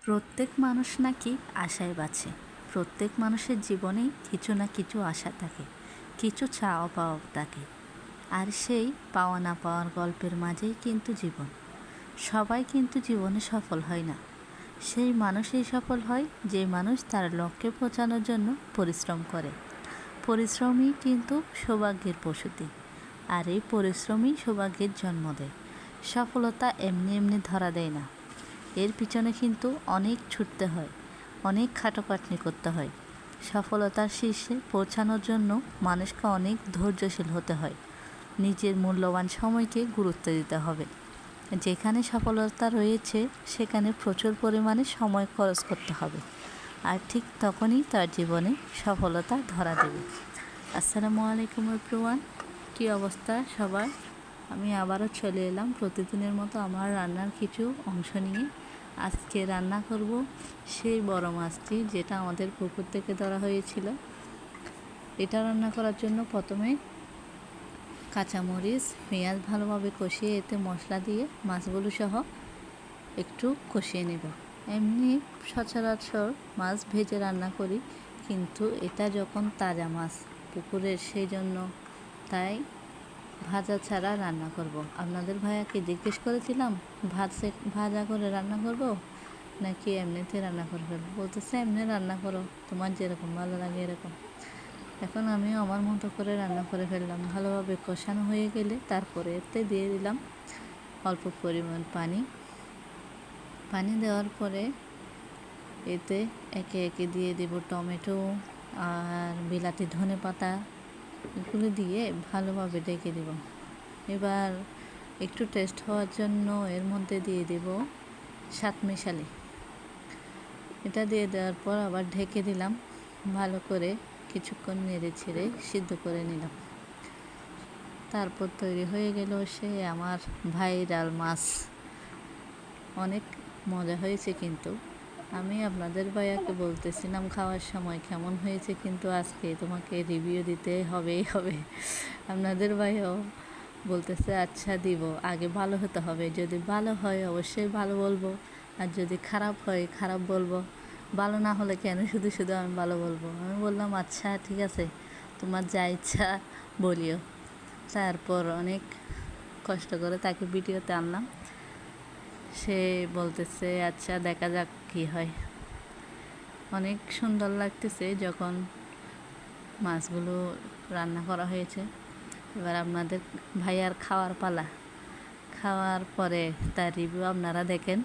প্রত্যেক মানুষ নাকি আশায় বাঁচে। প্রত্যেক মানুষের জীবনেই কিছু না কিছু আশা থাকে, কিছু চাওয়া পাওয়া থাকে। আর সেই পাওয়া না পাওয়ার গল্পের মাঝেই কিন্তু জীবন। সবাই কিন্তু জীবনে সফল হয় না। সেই মানুষই সফল হয় যে মানুষ তার লক্ষ্যে পৌঁছানোর জন্য পরিশ্রম করে। পরিশ্রমই কিন্তু সৌভাগ্যের প্রসূতি। আর এই পরিশ্রমই সৌভাগ্যের জন্ম দেয়। সফলতা এমনি এমনি ধরা দেয় না। এর পিছনে কিন্তু অনেক ছুটতে হয়, অনেক খাটোখাটনি করতে হয়। সফলতার শীর্ষে পৌঁছানোর জন্য মানুষকে অনেক ধৈর্যশীল হতে হয়। নিজের মূল্যবান সময়কে গুরুত্ব দিতে হবে। যেখানে সফলতা রয়েছে সেখানে প্রচুর পরিমাণে সময় খরচ করতে হবে। আর ঠিক তখনই তার জীবনে সফলতা ধরা দেবে। আসসালামু আলাইকুম এভরিওয়ান, কী অবস্থা সবার? আমি আবারও চলে এলাম প্রতিদিনের মতো আমার রান্নার কিছু অংশ নিয়ে। আজকে রান্না করব সেই বড় মাছটি, যেটা আমাদের পুকুর থেকে ধরা হয়েছিল। এটা রান্না করার জন্য প্রথমে কাঁচামরিচ, পেঁয়াজ ভালোভাবে কষিয়ে এতে মশলা দিয়ে মাছগুলো সহ একটু কষিয়ে নেব। এমনি সচরাচর মাছ ভেজে রান্না করি, কিন্তু এটা যখন তাজা মাছ পুকুরের, সেই জন্য তাই ভাজা ছাড়া রান্না করব। আপনাদের ভাইয়াকে জিজ্ঞেস করেছিলাম ভাজা করে রান্না করব নাকি এমনিতে রান্না করে ফেলবো। বলতেছে এমনি রান্না করো, তোমার যেরকম ভালো লাগে এরকম। এখন আমিও আমার মতো করে রান্না করে ফেললাম। ভালোভাবে কষানো হয়ে গেলে তারপরে এতে দিয়ে দিলাম অল্প পরিমাণ পানি দেওয়ার পরে এতে একে একে দিয়ে দেব টমেটো আর বিলাতি ধনে পাতা, এগুলো দিয়ে ভালোভাবে ডেকে দেব। এবার একটু টেস্ট হওয়ার জন্য এর মধ্যে দিয়ে দেব সাত মিশালি। এটা দিয়ে দেওয়ার পর আবার ঢেকে দিলাম, ভালো করে কিছুক্ষণ নেড়ে ছেড়ে সিদ্ধ করে নিলাম। তারপর তৈরি হয়ে গেল সে আমার ভাইরাল মাছ। অনেক মজা হয়েছে, কিন্তু আমি আপনাদের ভাইয়াকে বলতেছিলাম খাওয়ার সময় কেমন হয়েছে, কিন্তু আজকে তোমাকে রিভিউ দিতে হবে। আপনাদের ভাইয়াও বলতেছে আচ্ছা দিব, আগে ভালো হতে হবে। যদি ভালো হয় অবশ্যই ভালো বলবো, আর যদি খারাপ হয় খারাপ বলবো। ভালো না হলে কেন শুধু শুধু আমি ভালো বলবো? আমি বললাম আচ্ছা ঠিক আছে, তোমার যা ইচ্ছা বলিও। তারপর অনেক কষ্ট করে তাকে ভিডিওতে আনলাম। সে বলতেছে আচ্ছা দেখা যাক কী হয়। অনেক সুন্দর লাগতেছে যখন মাছগুলো রান্না করা হয়েছে। এবার আপনাদের ভাইয়ার খাওয়ার পালা। খাওয়ার পরে তার রিভিউ আপনারা দেখেন।